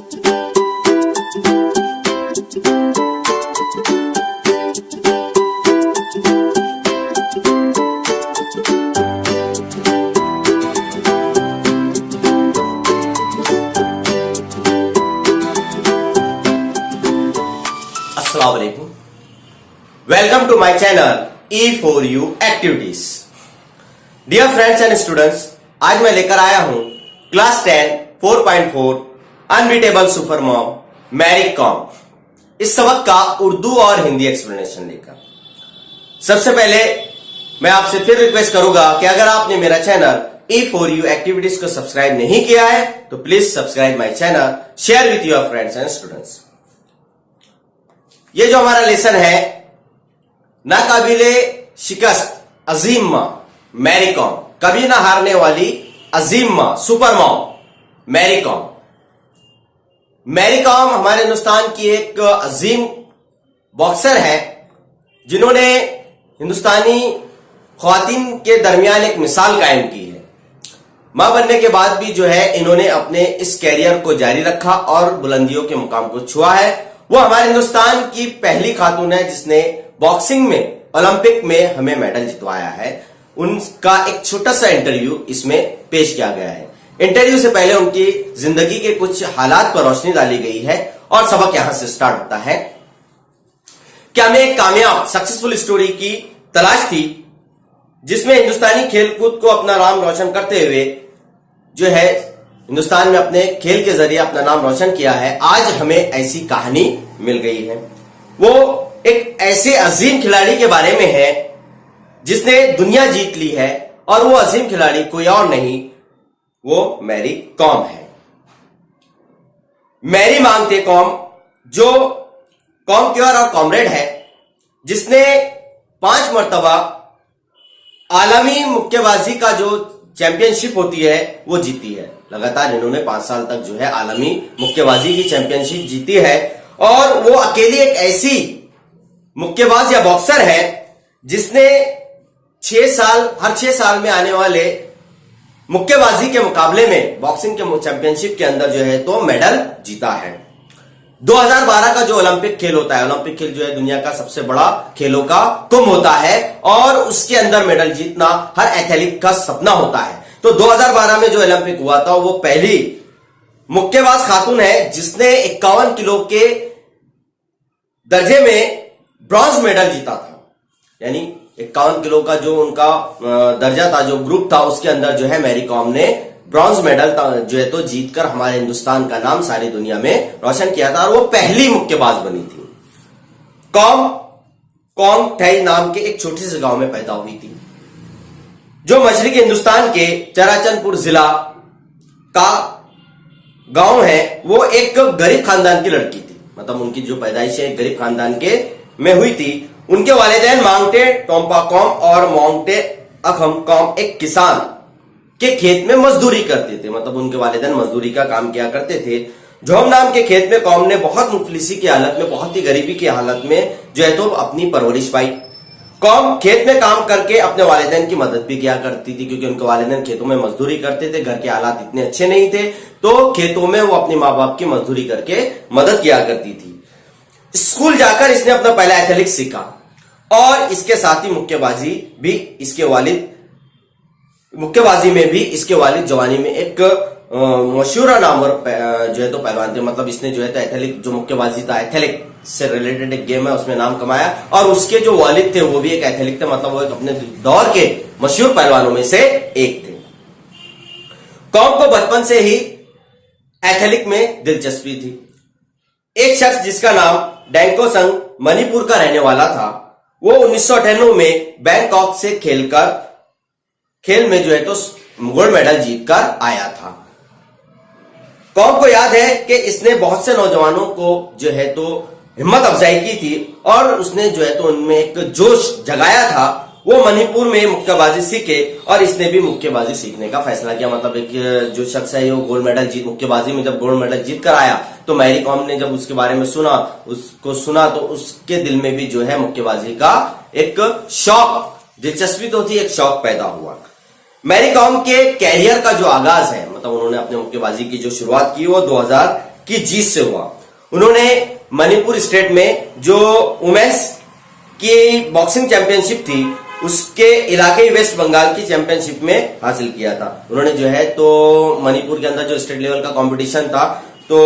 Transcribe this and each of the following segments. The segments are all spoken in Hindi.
अस्सलामुअलैकुम, welcome to my channel E4U activities. Dear friends and students, आज मैं लेकर आया हूं class 10 4.4 unbeatable super mom Mary Kom, इस सबक का उर्दू और हिंदी एक्सप्लेनेशन लेकर। सबसे पहले मैं आपसे फिर रिक्वेस्ट करूंगा कि अगर आपने मेरा चैनल E4U एक्टिविटीज को सब्सक्राइब नहीं किया है तो please subscribe my channel, share with your friends and students. ये जो हमारा लेसन है, नाकाबिले शिकस्त अजीम मां मैरी कॉम, कभी ना हारने वाली अजीम मां सुपर मॉम मैरी कॉम। मैरी कॉम हमारे हिंदुस्तान की एक अजीम बॉक्सर है जिन्होंने हिंदुस्तानी ख्वातीन के दरमियान एक मिसाल कायम की है। मां बनने के बाद भी जो है इन्होंने अपने इस कैरियर को जारी रखा और बुलंदियों के मुकाम को छुआ है। वो हमारे हिंदुस्तान की पहली खातून है जिसने बॉक्सिंग में ओलंपिक में हमें मेडल जितवाया है। उनका एक छोटा सा इंटरव्यू इसमें पेश किया गया है। इंटरव्यू से पहले उनकी जिंदगी के कुछ हालात पर रोशनी डाली गई है और सबक यहां से स्टार्ट होता है कि हमें एक कामयाब सक्सेसफुल स्टोरी की तलाश थी जिसमें हिंदुस्तानी खेलकूद को अपना नाम रोशन करते हुए जो है हिंदुस्तान में अपने खेल के जरिए अपना नाम रोशन किया है। आज हमें ऐसी कहानी मिल गई है। वो एक ऐसे अजीम खिलाड़ी के बारे में है जिसने दुनिया जीत ली है और वो अजीम खिलाड़ी कोई और नहीं, वो मैरी कॉम है। मैरी मांगते कॉम जो कॉम क्योर और कॉमरेड है, जिसने 5 मरतबा आलमी मुक्केबाजी का जो चैंपियनशिप होती है वो जीती है। लगातार इन्होंने 5 साल तक जो है आलमी मुक्केबाजी की चैंपियनशिप जीती है और वो अकेली एक ऐसी मुक्केबाज या बॉक्सर है जिसने हर 6 साल में आने वाले मुक्केबाजी के मुकाबले में बॉक्सिंग के चैंपियनशिप के अंदर जो है तो मेडल जीता है। 2012 का जो ओलंपिक खेल होता है, ओलंपिक खेल जो है दुनिया का सबसे बड़ा खेलों का कुंभ होता है और उसके अंदर मेडल जीतना हर एथलीट का सपना होता है। तो 2012 में जो ओलंपिक हुआ था वो पहली मुक्केबाज खातून है जिसने 51 किलो के दर्जे में ब्रॉन्ज मेडल जीता था। यानी 51 किलो का जो उनका दर्जा था, जो ग्रुप था, उसके अंदर जो है मैरी कॉम ने ब्रॉन्ज मेडल जो है तो जीतकर हमारे हिंदुस्तान का नाम सारी दुनिया में रोशन किया था और वो पहली मुक्केबाज बनी थी। कॉम थई नाम के एक छोटे से गांव में पैदा हुई थी जो मशरकी हिंदुस्तान के चराचंदपुर जिला का गांव है। वो एक गरीब खानदान की लड़की थी, मतलब उनकी जो पैदाइश है एक गरीब खानदान के में हुई थी। उनके वालिदैन मांगटे टोम्पा कॉम और मांगटे अखम कॉम एक किसान के खेत में मजदूरी करते थे, मतलब उनके वालिदैन मजदूरी का काम किया करते थे। जोहम नाम के खेत में कॉम ने बहुत मुफलिसी की हालत में, बहुत ही गरीबी की हालत में जो है तो अपनी परवरिश पाई। कॉम खेत में काम करके अपने वालिदैन की मदद भी किया करती थी क्योंकि उनके वालिदैन खेतों में मजदूरी करते थे। घर के हालात इतने अच्छे नहीं थे तो खेतों में वो अपने माँ बाप की मजदूरी करके मदद किया करती थी। स्कूल जाकर इसने अपना पहला एथलेटिक्स सीखा और इसके साथ ही मुक्केबाजी में भी इसके वालिद जवानी में एक मशहूरा नामवर जो है तो पहलवान थे। मतलब इसने जो है तो एथलेटिक जो मुक्केबाजी था, एथलेटिक से रिलेटेड एक गेम है, उसमें नाम कमाया और उसके जो वालिद थे वो भी एक एथलीट थे, मतलब वो एक अपने दौर के मशहूर पहलवानों में से एक थे। कॉम को बचपन से ही एथलीट में दिलचस्पी थी। एक शख्स जिसका नाम डेंको संग मणिपुर का रहने वाला था, वो 1998 में बैंकॉक से खेल में जो है तो गोल्ड मेडल जीतकर आया था। कॉम को याद है कि इसने बहुत से नौजवानों को जो है तो हिम्मत अफजाई की थी और उसने जो है तो उनमें एक जोश जगाया था। वो मणिपुर में मुक्केबाजी सीखे और इसने भी मुक्केबाजी सीखने का फैसला किया। मतलब एक जो शख्स है वो गोल्ड मेडल मुक्केबाजी में जब गोल्ड मेडल जीत कर आया तो मैरी कॉम ने जब उसके बारे में सुना तो उसके दिल में भी जो है मुक्केबाजी का एक शौक, दिलचस्पी तो थी, एक शौक पैदा हुआ। मैरी कॉम के कैरियर का जो आगाज है, मतलब उन्होंने अपने मुक्केबाजी की जो शुरुआत की वो की जीत से हुआ। उन्होंने मणिपुर स्टेट में जो वुमेन्स की बॉक्सिंग चैंपियनशिप थी उसके इलाके वेस्ट बंगाल की चैंपियनशिप में हासिल किया था। उन्होंने जो है तो मणिपुर के अंदर जो स्टेट लेवल का कंपटीशन था तो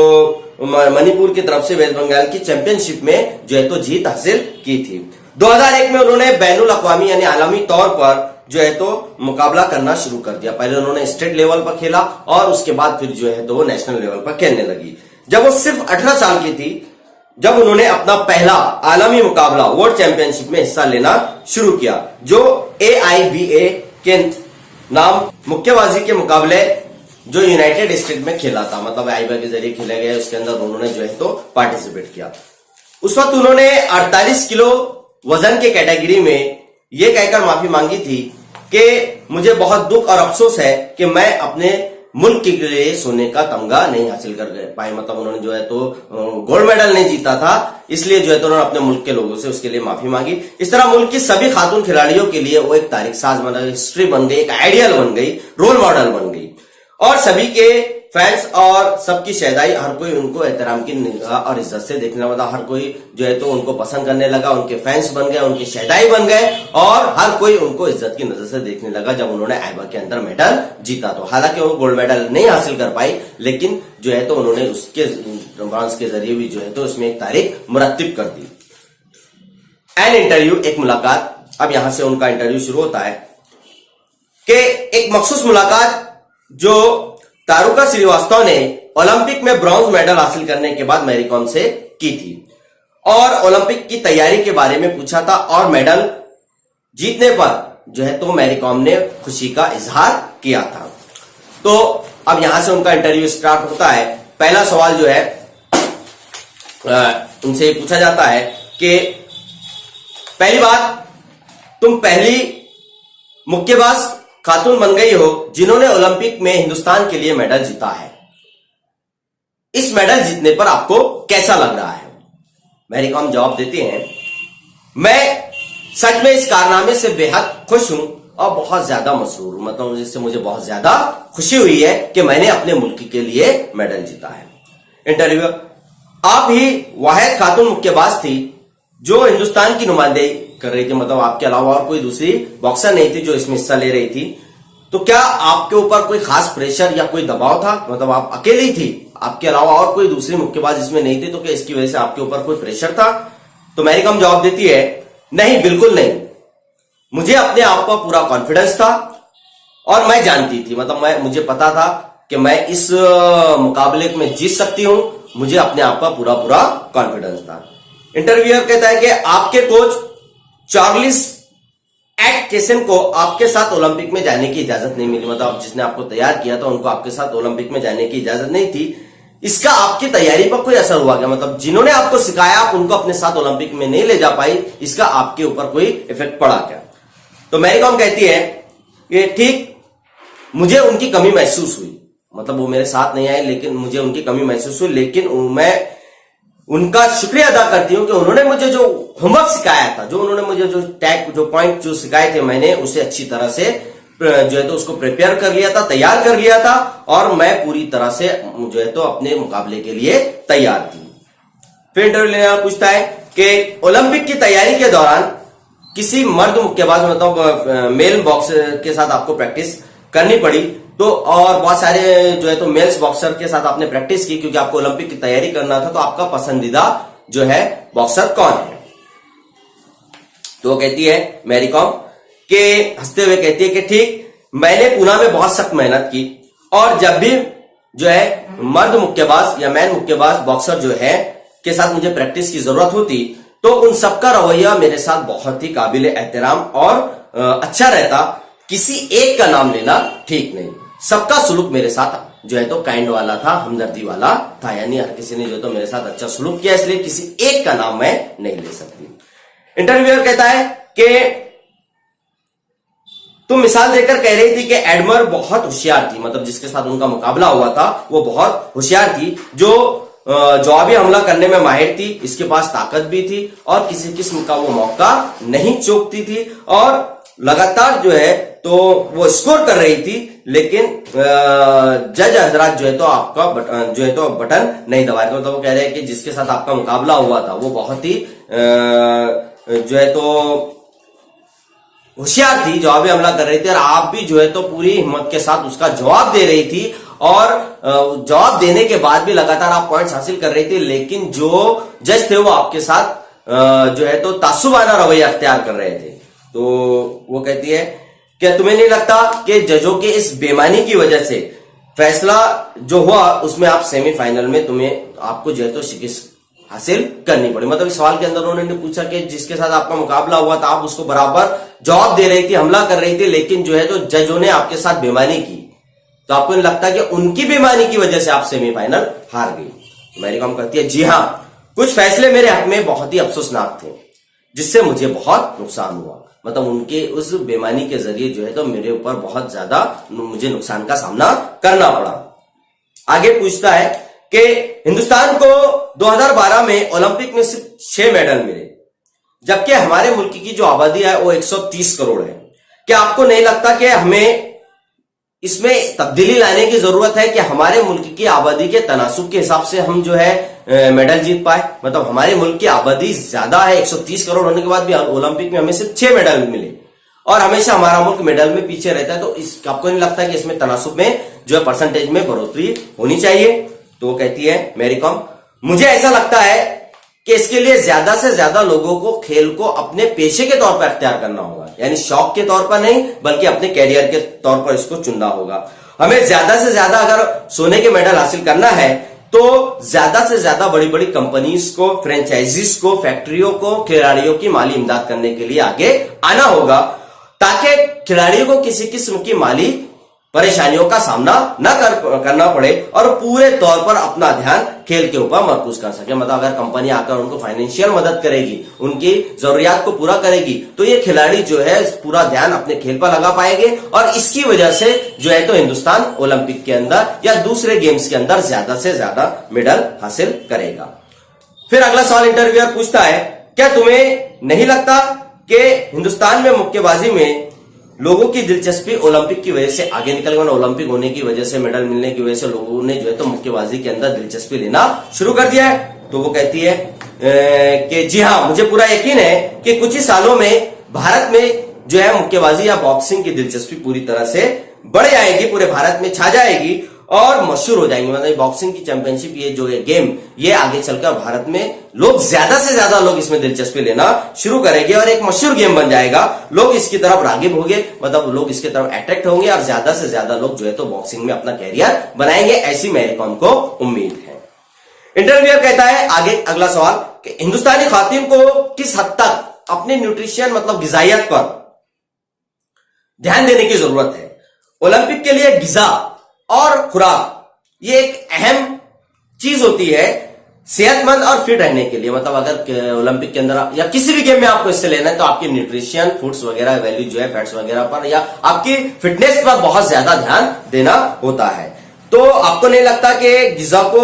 मणिपुर की तरफ से वेस्ट बंगाल की चैंपियनशिप में जो है तो जीत हासिल की थी। 2001 में उन्होंने बैनुल अक़वामी यानी आलमी तौर पर जो है तो मुकाबला करना शुरू कर दिया। पहले उन्होंने स्टेट लेवल पर खेला और उसके बाद फिर जो है तो वो नेशनल लेवल पर खेलने लगी। जब वो सिर्फ 18 साल की थी जब उन्होंने अपना पहला आलमी मुकाबला वर्ल्ड चैंपियनशिप में हिस्सा लेना शुरू किया, जो AIBA के नाम मुक्केबाजी के मुकाबले जो यूनाइटेड स्टेट में खेला था, मतलब AIBA के जरिए खेला गया, उसके अंदर उन्होंने जो है तो पार्टिसिपेट किया। उस वक्त उन्होंने 48 किलो वजन के कैटेगरी में यह कहकर माफी मांगी थी कि मुझे बहुत दुख और अफसोस है कि मैं अपने मुल्क के लिए सोने का तमगा नहीं हासिल कर पाए। मतलब उन्होंने जो है तो गोल्ड मेडल नहीं जीता था, इसलिए जो है तो उन्होंने अपने मुल्क के लोगों से उसके लिए माफी मांगी। इस तरह मुल्क की सभी खातून खिलाड़ियों के लिए वो एक तारीख साज बन गई, हिस्ट्री बन गई, एक आइडियल बन गई, रोल मॉडल बन गई और सभी के फैंस और सबकी शहदाई, हर कोई उनको एहतराम की निगाह और इज्जत से देखने लगा। हर कोई जो है तो उनको पसंद करने लगा, उनके फैंस बन गए, उनके शहदाई बन गए और हर कोई उनको इज्जत की नजर से देखने लगा जब उन्होंने AIBA के अंदर मेडल जीता। तो हालांकि वो गोल्ड मेडल नहीं हासिल कर पाई, लेकिन जो है तो उन्होंने उसके ब्रॉन्ज के जरिए भी जो है तो उसमें एक तारीख मुरत्तिब कर दी। एन इंटरव्यू, एक मुलाकात। अब यहां से उनका इंटरव्यू शुरू होता है कि एक मखसूस मुलाकात जो तारुका श्रीवास्तव ने ओलंपिक में ब्रॉन्ज मेडल हासिल करने के बाद मैरी कॉम से की थी और ओलंपिक की तैयारी के बारे में पूछा था और मेडल जीतने पर जो है तो मैरी कॉम ने खुशी का इजहार किया था। तो अब यहां से उनका इंटरव्यू स्टार्ट होता है। पहला सवाल जो है उनसे पूछा जाता है कि पहली बात, तुम पहली मुक्केबाज खातून बन गई हो जिन्होंने ओलंपिक में हिंदुस्तान के लिए मेडल जीता है। इस मेडल जीतने पर आपको कैसा लग रहा है? मैरी कॉम जवाब देती हैं, मैं सच में इस कारनामे से बेहद खुश हूं और बहुत ज्यादा मसरूर हूं। मतलब जिससे मुझे बहुत ज्यादा खुशी हुई है कि मैंने अपने मुल्क के लिए मेडल जीता है। इंटरव्यू, आप ही वाहिद खातून मुक्केबाज थी जो हिंदुस्तान की नुमाइंदगी कर रही थी, मतलब आपके अलावा और कोई दूसरी बॉक्सर नहीं थी जो इसमें हिस्सा ले रही थी। तो क्या आपके ऊपर कोई खास प्रेशर या कोई दबाव था? मतलब आप अकेली थी, आपके अलावा और कोई दूसरी मुक्केबाज इसमें नहीं थी, तो क्या इसकी वजह से आपके ऊपर कोई प्रेशर था? तो मैरी कॉम जवाब देती है, नहीं, बिल्कुल नहीं। मुझे अपने आप पर पूरा कॉन्फिडेंस था और मैं जानती थी, मतलब मुझे पता था कि मैं इस मुकाबले में जीत सकती हूं। मुझे अपने आप पर पूरा कॉन्फिडेंस था। इंटरव्यूअर कहता है कि आपके कोच चार्ल्स एटकिंसन को आपके साथ ओलंपिक में जाने की इजाजत नहीं मिली, मतलब जिसने आपको तैयार किया था उनको आपके साथ ओलंपिक में जाने की इजाजत नहीं थी। इसका आपकी तैयारी पर कोई असर हुआ क्या? मतलब जिन्होंने आपको सिखाया आप उनको अपने साथ ओलंपिक में नहीं ले जा पाई, इसका आपके ऊपर कोई इफेक्ट पड़ा क्या? तो मैरी कॉम कहती है कि ठीक, मुझे उनकी कमी महसूस हुई, मतलब वो मेरे साथ नहीं आए लेकिन मुझे उनकी कमी महसूस हुई, लेकिन मैं उनका शुक्रिया अदा करती हूं कि उन्होंने मुझे जो होमवर्क सिखाया था, जो उन्होंने मुझे जो पॉइंट जो सिखाए थे, मैंने उसे अच्छी तरह से जो है तो उसको प्रिपेयर कर लिया था, तैयार कर लिया था और मैं पूरी तरह से जो है तो अपने मुकाबले के लिए तैयार थी। फिर इंटरव्यू लेने वाला पूछता है कि ओलंपिक की तैयारी के दौरान किसी मर्द मुक्केबाज, मतलब मेल बॉक्सर के साथ आपको प्रैक्टिस करनी पड़ी, तो और बहुत सारे जो है तो मेल्स बॉक्सर के साथ आपने प्रैक्टिस की क्योंकि आपको ओलंपिक की तैयारी करना था, तो आपका पसंदीदा जो है बॉक्सर कौन है? तो वो कहती है मैरी कॉम के हंसते हुए कहती है कि ठीक, मैंने पुणे में बहुत सख्त मेहनत की और जब भी जो है मर्द मुक्केबाज या मैन मुक्केबाज बॉक्सर जो है के साथ मुझे प्रैक्टिस की जरूरत होती तो उन सबका रवैया मेरे साथ बहुत ही काबिल एहतराम और अच्छा रहता। किसी एक का नाम लेना ठीक नहीं, सबका सुलूक मेरे साथ जो है तो काइंड वाला था, हमदर्दी वाला था, यानी हर किसी ने जो तो मेरे साथ अच्छा सुलूक किया, इसलिए किसी एक का नाम मैं नहीं ले सकती। इंटरव्यूअर कहता है कि तुम मिसाल देकर कह रही थी कि एडमर बहुत होशियार थी, मतलब जिसके साथ उनका मुकाबला हुआ था वो बहुत होशियार थी, जो जवाबी हमला करने में माहिर थी, इसके पास ताकत भी थी और किसी किस्म का वो मौका नहीं चूकती थी और लगातार जो है तो वो स्कोर कर रही थी, लेकिन जज हजरात जो है तो आपका जो है तो बटन नहीं दबाए। तो वो कह रहे हैं कि जिसके साथ आपका मुकाबला हुआ था वो बहुत ही जो है तो होशियार थी, जवाबी हमला कर रही थी, और आप भी जो है तो पूरी हिम्मत के साथ उसका जवाब दे रही थी, और जवाब देने के बाद भी लगातार आप पॉइंट्स हासिल कर रही थी, लेकिन जो जज थे वो आपके साथ जो है तो तासुबाना रवैया अख्तियार कर रहे थे। तो वो कहती है, क्या तुम्हें नहीं लगता कि जजों के इस बेईमानी की वजह से फैसला जो हुआ उसमें आप सेमीफाइनल में आपको जो है तो शिकस्त हासिल करनी पड़ी? मतलब इस सवाल के अंदर उन्होंने पूछा कि जिसके साथ आपका मुकाबला हुआ था आप उसको बराबर जवाब दे रही थी, हमला कर रही थी, लेकिन जो है तो जजों ने आपके साथ बेईमानी की, तो आपको नहीं लगता कि उनकी बेईमानी की वजह से आप सेमीफाइनल हार गई? मैरीकॉम कहती है, जी हां, कुछ फैसले मेरे हक में बहुत ही अफसोसनाक थे, जिससे मुझे बहुत नुकसान हुआ। मतलब उनके उस बेईमानी के जरिए जो है तो मेरे ऊपर बहुत ज्यादा मुझे नुकसान का सामना करना पड़ा। आगे पूछता है कि हिंदुस्तान को 2012 में ओलंपिक में सिर्फ 6 मेडल मिले, जबकि हमारे मुल्क की जो आबादी है वो 130 करोड़ है। क्या आपको नहीं लगता कि हमें इसमें तब्दीली लाने की जरूरत है कि हमारे मुल्क की आबादी के तनासुब के हिसाब से हम जो है मेडल जीत पाए? मतलब हमारे मुल्क की आबादी ज्यादा है, 130 करोड़ होने के बाद भी ओलंपिक में हमें सिर्फ 6 मेडल मिले, और हमेशा हमारा मुल्क मेडल में पीछे रहता है। तो आपको नहीं लगता कि इसमें तनासुब में जो है परसेंटेज में बढ़ोतरी होनी चाहिए? तो वो कहती है मैरीकॉम, मुझे ऐसा लगता है कि इसके लिए ज्यादा से ज्यादा लोगों को खेल को अपने पेशे के तौर पर अख्तियार करना होगा, यानी शौक के तौर पर नहीं बल्कि अपने कैरियर के तौर पर इसको चुनना होगा। हमें ज्यादा से ज्यादा अगर सोने के मेडल हासिल करना है तो ज्यादा से ज्यादा बड़ी बड़ी कंपनीज को, फ्रेंचाइजीज को, फैक्ट्रियों को खिलाड़ियों की माली इमदाद करने के लिए आगे आना होगा, ताकि खिलाड़ियों को किसी किस्म की माली परेशानियों का सामना न करना पड़े और पूरे तौर पर अपना ध्यान खेल के ऊपर मरकूज कर सके। मतलब अगर कंपनी आकर उनको फाइनेंशियल मदद करेगी, उनकी जरूरियात को पूरा करेगी, तो ये खिलाड़ी जो है पूरा ध्यान अपने खेल पर लगा पाएंगे, और इसकी वजह से जो है तो हिंदुस्तान ओलंपिक के अंदर या दूसरे गेम्स के अंदर ज्यादा से ज्यादा मेडल हासिल करेगा। फिर अगला सवाल इंटरव्यूअर पूछता है, क्या तुम्हें नहीं लगता कि हिंदुस्तान में मुक्केबाजी में लोगों की दिलचस्पी ओलंपिक की वजह से आगे निकल गई? ओलंपिक होने की वजह से, मेडल मिलने की वजह से लोगों ने जो है तो मुक्केबाजी के अंदर दिलचस्पी लेना शुरू कर दिया है? तो वो कहती है कि जी हाँ, मुझे पूरा यकीन है कि कुछ ही सालों में भारत में जो है मुक्केबाजी या बॉक्सिंग की दिलचस्पी पूरी तरह से बढ़ जाएगी, पूरे भारत में छा जाएगी और मशहूर हो जाएंगे। मतलब बॉक्सिंग की चैंपियनशिप, ये जो है गेम, ये आगे चलकर भारत में लोग ज्यादा से ज्यादा लोग इसमें दिलचस्पी लेना शुरू करेंगे और एक मशहूर गेम बन जाएगा। लोग इसकी तरफ रागिब होंगे, मतलब लोग इसकी तरफ अट्रैक्ट होंगे और ज्यादा से ज्यादा लोग जो है तो बॉक्सिंग में अपना कैरियर बनाएंगे, ऐसी मैरीकॉम को उम्मीद है। इंटरव्यूअर कहता है आगे अगला सवाल कि हिंदुस्तानी खातून को किस हद तक अपने न्यूट्रिशन मतलब गिजायत पर ध्यान देने की जरूरत है? ओलंपिक के लिए गिजा और खुराक ये एक अहम चीज होती है सेहतमंद और फिट रहने के लिए। मतलब अगर ओलंपिक के अंदर या किसी भी गेम में आपको इससे लेना है तो आपकी न्यूट्रिशन, फूड्स वगैरह, वैल्यू जो है फैट्स वगैरह पर या आपकी फिटनेस पर बहुत ज्यादा ध्यान देना होता है। तो आपको नहीं लगता कि गिजा को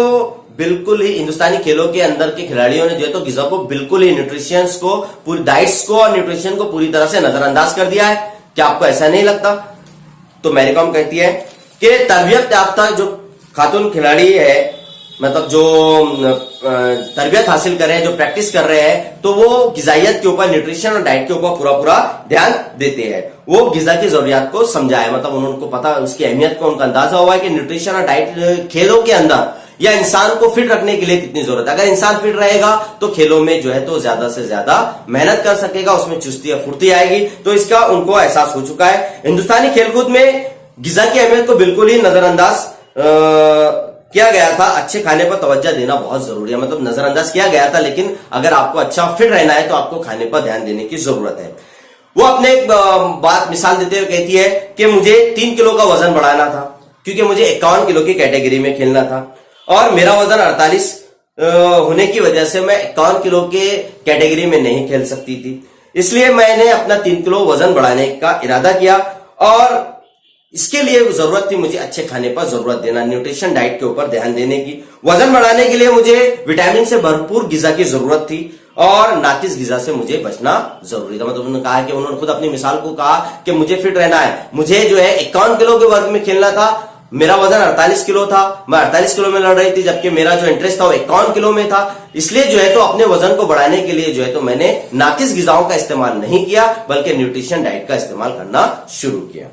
बिल्कुल ही हिंदुस्तानी खेलों के अंदर के खिलाड़ियों ने जो है तो गिजा को बिल्कुल ही न्यूट्रिशन को, पूरी डाइट्स को और न्यूट्रिशन को पूरी तरह से नजरअंदाज कर दिया है? क्या आपको ऐसा नहीं लगता? तो मैरीकॉम कहती है कि तरबियत याफ्ता जो खातून खिलाड़ी है, मतलब जो तरबियत हासिल कर रहे हैं, जो प्रैक्टिस कर रहे हैं, तो वो गिजायत के ऊपर, न्यूट्रिशन और डाइट के ऊपर पूरा ध्यान देते हैं। वो गिजा की जरूरियात को समझा है, मतलब उनको पता, उसकी अहमियत को उनका अंदाजा हुआ है कि न्यूट्रिशन और डाइट खेलों के अंदर या इंसान को फिट रखने के लिए कितनी जरूरत है। अगर इंसान फिट रहेगा तो खेलों में जो है तो ज्यादा से ज्यादा मेहनत कर सकेगा, उसमें चुस्ती और फुर्ती आएगी। तो इसका उनको एहसास हो चुका है। हिंदुस्तानी खेलकूद में गिजा की अहमियत को बिल्कुल ही नजरअंदाज किया गया था। अच्छे खाने पर तवज्जो देना बहुत जरूरी है, मतलब नजरअंदाज किया गया था, लेकिन अगर आपको अच्छा फिट रहना है तो आपको खाने पर ध्यान देने की जरूरत है। वो अपने एक बात मिसाल देते हुए कहती है कि मुझे 3 किलो का वजन बढ़ाना था क्योंकि मुझे 51 किलो की कैटेगरी में खेलना था और मेरा वजन 48 होने की वजह से मैं 51 किलो के कैटेगरी में नहीं खेल सकती थी। इसलिए मैंने अपना 3 किलो वजन बढ़ाने का इरादा किया और इसके लिए जरूरत थी मुझे अच्छे खाने पर जरूरत देना, न्यूट्रिशन डाइट के ऊपर ध्यान देने की। वजन बढ़ाने के लिए मुझे विटामिन से भरपूर गिजा की जरूरत थी और नाकिस गिजा से मुझे बचना जरूरी था। मतलब उन्होंने कहा कि उन्होंने खुद अपनी मिसाल को कहा कि मुझे फिट रहना है, मुझे जो है 51 किलो के वर्ग में खेलना था, मेरा वजन 48 किलो था, मैं 48 किलो में लड़ रही थी, जबकि मेरा जो इंटरेस्ट था वो 51 किलो में था। इसलिए जो है तो अपने वजन को बढ़ाने के लिए जो है तो मैंने नाकिस गिजाओं का इस्तेमाल नहीं किया, बल्कि न्यूट्रिशन डाइट का इस्तेमाल करना शुरू किया।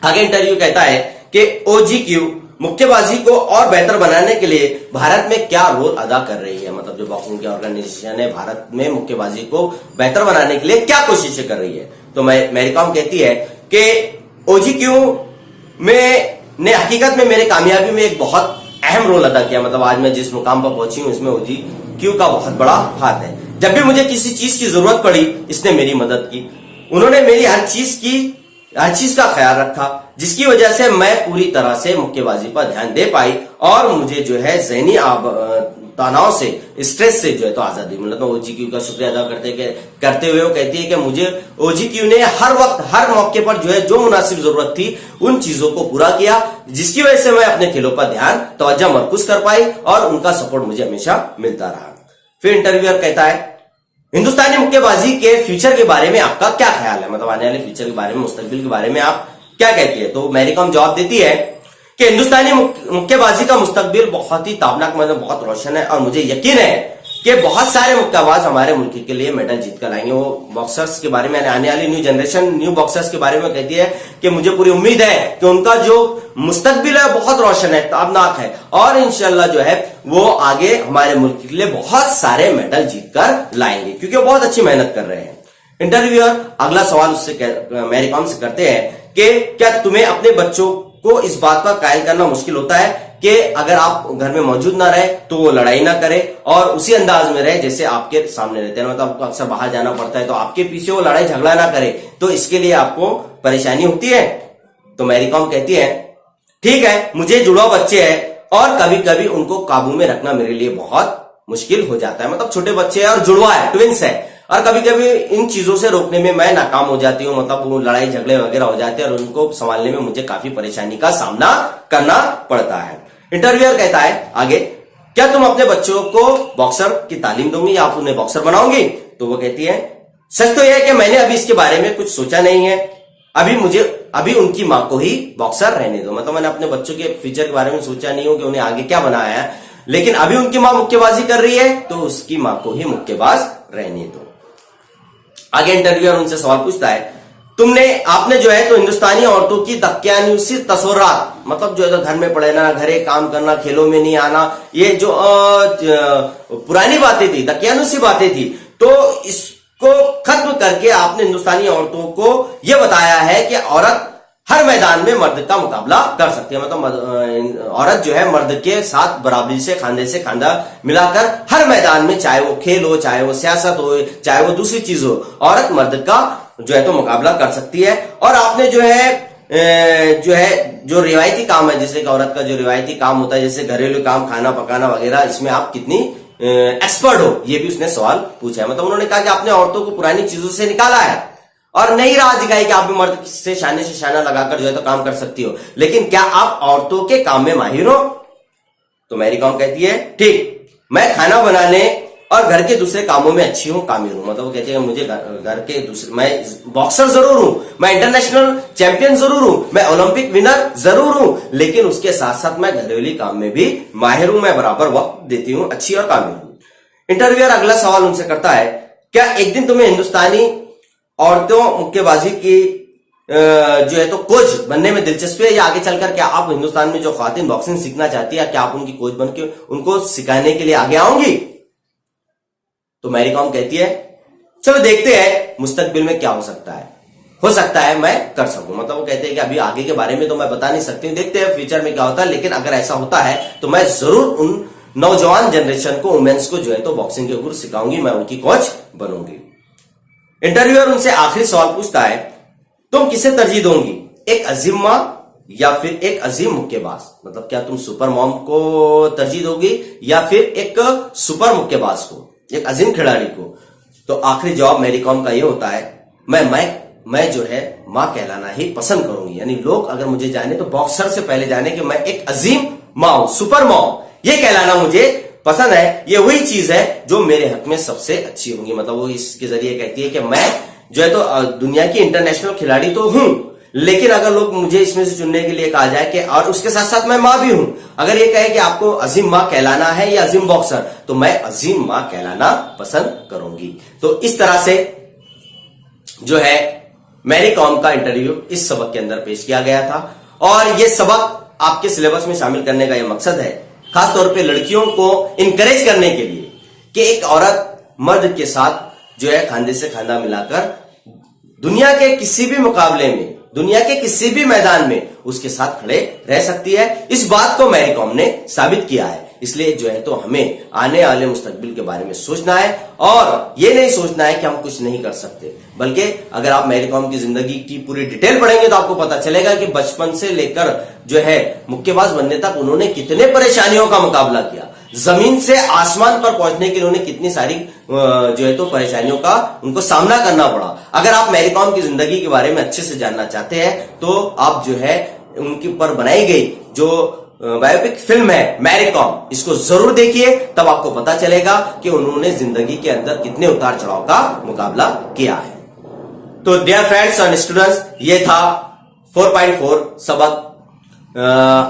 आगे इंटरव्यू कहता है कि OGQ मुक्केबाजी को और बेहतर बनाने के लिए भारत में क्या रोल अदा कर रही है। मतलब जो बॉक्सिंग की ऑर्गेनाइजेशन है भारत में मुक्केबाजी को बेहतर बनाने के लिए क्या कोशिशें कर रही है। तो मैरी कॉम कहती है कि OGQ में ने हकीकत में मेरे कामयाबी में एक बहुत अहम रोल अदा किया। मतलब आज मैं जिस मुकाम पर पहुंची हूं इसमें OGQ का बहुत बड़ा हाथ है। जब भी मुझे किसी चीज की जरूरत पड़ी इसने मेरी मदद की, उन्होंने मेरी हर चीज का ख्याल रखा, जिसकी वजह से मैं पूरी तरह से मुक्केबाजी पर ध्यान दे पाई और मुझे जो है ज़हनी तनाव से, स्ट्रेस से जो है तो आजादी मिला। तो OGQ का शुक्रिया अदा करते हुए वो कहती है कि मुझे OGQ ने हर वक्त हर मौके पर जो है जो मुनासिब जरूरत थी उन चीजों को पूरा किया, जिसकी वजह से मैं अपने खेलों पर ध्यान तवज्जो मरकूज कर पाई और उनका सपोर्ट मुझे हमेशा मिलता रहा। फिर इंटरव्यूअर कहता है हिंदुस्तानी मुक्केबाजी के फ्यूचर के बारे में आपका क्या ख्याल है। मतलब आने वाले फ्यूचर के बारे में, मुस्तकबिल के बारे में आप क्या कहती है। तो मैरी कॉम जवाब देती है कि हिंदुस्तानी मुक्केबाजी का मुस्तकबिल बहुत ही ताबनाक, मतलब बहुत रोशन है और मुझे यकीन है कि बहुत सारे मुक्केबाज हमारे मुल्क के लिए मेडल जीत कर लाएंगे। वो बॉक्सर्स के बारे में, आने वाली न्यू जनरेशन, न्यू बॉक्सर्स के बारे में कहती है कि मुझे पूरी उम्मीद है कि उनका जो मुस्तकबिल है बहुत रोशन है, ताबनाक है और इंशाल्लाह जो है वो आगे हमारे मुल्क के लिए बहुत सारे मेडल जीत कर लाएंगे, क्योंकि वो बहुत अच्छी मेहनत कर रहे हैं। इंटरव्यूअर अगला सवाल उससे मैरी कॉम से करते हैं कि क्या तुम्हें अपने बच्चों को इस बात पर कायल करना मुश्किल होता है कि अगर आप घर में मौजूद ना रहे तो वो लड़ाई ना करे और उसी अंदाज में रहे जैसे आपके सामने रहते हैं। मतलब आपको अक्सर बाहर जाना पड़ता है तो आपके पीछे वो लड़ाई झगड़ा ना करे, तो इसके लिए आपको परेशानी होती है। तो मैरी कॉम कहती है ठीक है, मुझे जुड़वा बच्चे हैं और कभी कभी उनको काबू में रखना मेरे लिए बहुत मुश्किल हो जाता है। मतलब छोटे बच्चे हैं और जुड़वा है, ट्विंस है, और कभी कभी इन चीजों से रोकने में मैं नाकाम हो जाती हूँ। मतलब वो लड़ाई झगड़े वगैरह हो जाते हैं और उनको संभालने में मुझे काफी परेशानी का सामना करना पड़ता है। इंटरव्यूअर कहता है आगे, क्या तुम अपने बच्चों को बॉक्सर की तालीम दोगी या आप उन्हें बॉक्सर बनाओगी। तो वो कहती है सच तो यह है कि मैंने अभी इसके बारे में कुछ सोचा नहीं है, अभी उनकी माँ को ही बॉक्सर रहने दो। मतलब मैंने अपने बच्चों के फ्यूचर के बारे में सोचा नहीं हो कि उन्हें आगे क्या बनाया है, लेकिन अभी उनकी माँ मुक्केबाजी कर रही है तो उसकी माँ को ही मुक्केबाज रहने दो। आगे इंटरव्यूअर उनसे सवाल पूछता है आपने जो है तो हिंदुस्तानी औरतों की दक्यानुसी तस्वुरात, मतलब जो है तो घर में पड़े ना, घरे काम करना, खेलों में नहीं आना, ये जो पुरानी बातें थी, दक्यानुसी बातें थी, तो इसको खत्म करके आपने हिंदुस्तानी औरतों को यह बताया है कि औरत हर मैदान में मर्द का मुकाबला कर सकती है। मतलब औरत जो है मर्द के साथ बराबरी से खांदा मिलाकर हर मैदान में, चाहे वो खेल हो, चाहे वो सियासत हो, चाहे वो दूसरी चीज हो, औरत मर्द का जो है तो मुकाबला कर सकती है। और आपने जो रिवायती काम है, जैसे औरत का जो रिवायती काम होता है, जैसे घरेलू काम, खाना पकाना वगैरह, इसमें आप कितनी एक्सपर्ट हो, ये भी उसने सवाल पूछा है। मतलब उन्होंने कहा कि आपने औरतों को पुरानी चीजों से निकाला है और नहीं राह दिखाई कि आप भी मर्द से शाना लगाकर जो है तो काम कर सकती हो, लेकिन क्या आप औरतों के काम में माहिर हो। तो मैरी कॉम कहती है ठीक, मैं खाना बनाने और घर के दूसरे कामों में अच्छी हूं, कामिल हूं। मतलब वो कहती है मुझे घर के दूसरे, मैं बॉक्सर जरूर हूं, मैं इंटरनेशनल चैंपियन जरूर हूं, मैं ओलंपिक विनर जरूर हूं, लेकिन उसके साथ साथ मैं घरेलू काम में भी माहिर हूं, मैं बराबर वक्त देती हूं, अच्छी और कामिल हूं। इंटरव्यूअर अगला सवाल उनसे करता है क्या एक दिन तुम्हें हिंदुस्तानी औरतों मुक्केबाजी की जो है तो कोच बनने में दिलचस्पी है, या आगे चलकर क्या आप हिंदुस्तान में जो ख्वातीन बॉक्सिंग सीखना चाहती है क्या आप उनकी कोच बन के उनको सिखाने के लिए आगे आऊंगी। तो मैरी कॉम कहती है चलो देखते हैं मुस्तकबिल में क्या हो सकता है मैं कर सकूं। मतलब वो कहते हैं कि अभी आगे के बारे में तो मैं बता नहीं सकती हूं, देखते हैं फ्यूचर में क्या होता है, लेकिन अगर ऐसा होता है तो मैं जरूर उन नौजवान जनरेशन को, वुमेन्स को जो है तो बॉक्सिंग के ऊपर सिखाऊंगी, मैं उनकी कोच बनूंगी। इंटरव्यूअर उनसे आखिरी सवाल पूछता है तुम किसे तरजीह दोगी, एक अजीम मां या फिर एक अजीम मुक्केबाज। मतलब क्या तुम सुपर मॉम को तरजीह दोगी या फिर एक सुपर मुक्केबाज को, एक अजीम खिलाड़ी को। तो आखिरी जवाब मैरी कॉम का यह होता है मैं जो है मां कहलाना ही पसंद करूंगी। यानी लोग अगर मुझे जाने तो बॉक्सर से पहले जाने कि मैं एक अजीम मां हूं, सुपर मॉम, ये कहलाना मुझे पसंद है, ये वही चीज है जो मेरे हक में सबसे अच्छी होंगी। मतलब वो इसके जरिए कहती है कि मैं जो है तो दुनिया की इंटरनेशनल खिलाड़ी तो हूं, लेकिन अगर लोग मुझे इसमें से चुनने के लिए कहा जाए कि और उसके साथ साथ मैं मां भी हूं, अगर ये कहे कि आपको अजीम मां कहलाना है या अजीम बॉक्सर, तो मैं अजीम मां कहलाना पसंद करूंगी। तो इस तरह से जो है मैरी कॉम का इंटरव्यू इस सबक के अंदर पेश किया गया था, और ये सबक आपके सिलेबस में शामिल करने का ये मकसद है, खास तौर पे लड़कियों को इंकरेज करने के लिए कि एक औरत मर्द के साथ जो है खांधे से खांधा मिलाकर दुनिया के किसी भी मुकाबले में, दुनिया के किसी भी मैदान में उसके साथ खड़े रह सकती है। इस बात को मैरी कॉम ने साबित किया है। इसलिए जो है तो हमें आने वाले मुस्तकबिल के बारे में सोचना है, और ये नहीं सोचना है कि हम कुछ नहीं कर सकते, बल्कि अगर आप मैरी कॉम की जिंदगी की पूरी डिटेल पढ़ेंगे तो आपको पता चलेगा कि बचपन से लेकर जो है मुक्केबाज बनने तक उन्होंने कितने परेशानियों का मुकाबला किया, जमीन से आसमान पर पहुंचने के लिए उन्हें कितनी सारी जो है तो परेशानियों का उनको सामना करना पड़ा। अगर आप मैरी कॉम की जिंदगी के बारे में अच्छे से जानना चाहते हैं तो आप जो है उनके ऊपर बनाई गई जो बायोपिक फिल्म है मैरी कॉम, इसको जरूर देखिए, तब आपको पता चलेगा कि उन्होंने जिंदगी के अंदर कितने उतार चढ़ाव का मुकाबला किया है। तो डियर फ्रेंड्स एंड स्टूडेंट्स, ये था 4.4 सबक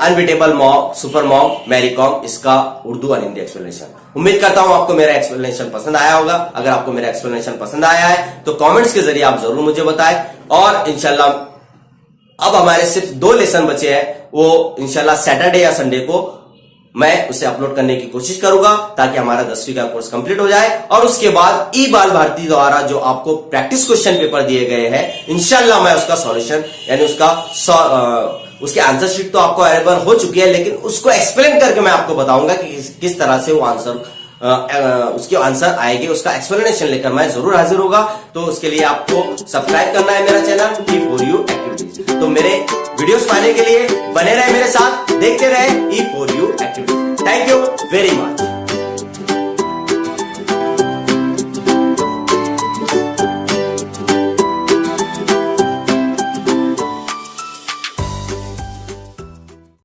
unbeatable mom, super mom, Mary Kom, इसका उर्दू और हिंदी एक्सप्लेनेशन। उम्मीद करता हूं आपको मेरा एक्सप्लेनेशन पसंद आया होगा। अगर आपको मेरा एक्सप्लेनेशन पसंद आया है तो कमेंट्स के जरिए आप जरूर मुझे बताएं, और इंशाल्लाह अब हमारे सिर्फ 2 लेसन बचे हैं, वो इंशाल्लाह सैटरडे या संडे को मैं उसे अपलोड करने की कोशिश करूंगा ताकि हमारा 10वीं का कोर्स कंप्लीट हो जाए, और उसके बाद ई बाल भारती द्वारा जो आपको प्रैक्टिस क्वेश्चन पेपर दिए गए हैं, इंशाल्लाह मैं उसका सॉल्यूशन यानी उसके आंसर शीट तो आपको अवेलेबल हो चुकी है, लेकिन उसको एक्सप्लेन करके मैं आपको बताऊंगा कि किस तरह से वो आंसर उसके आंसर आएंगे, उसका एक्सप्लेनेशन लेकर मैं जरूर हाजिर होगा। तो उसके लिए आपको सब्सक्राइब करना है मेरा चैनल E4U एक्टिविटीज। तो मेरे वीडियोस पाने के लिए बने रहे मेरे साथ, देखते रहे E4U activities. Thank you very much.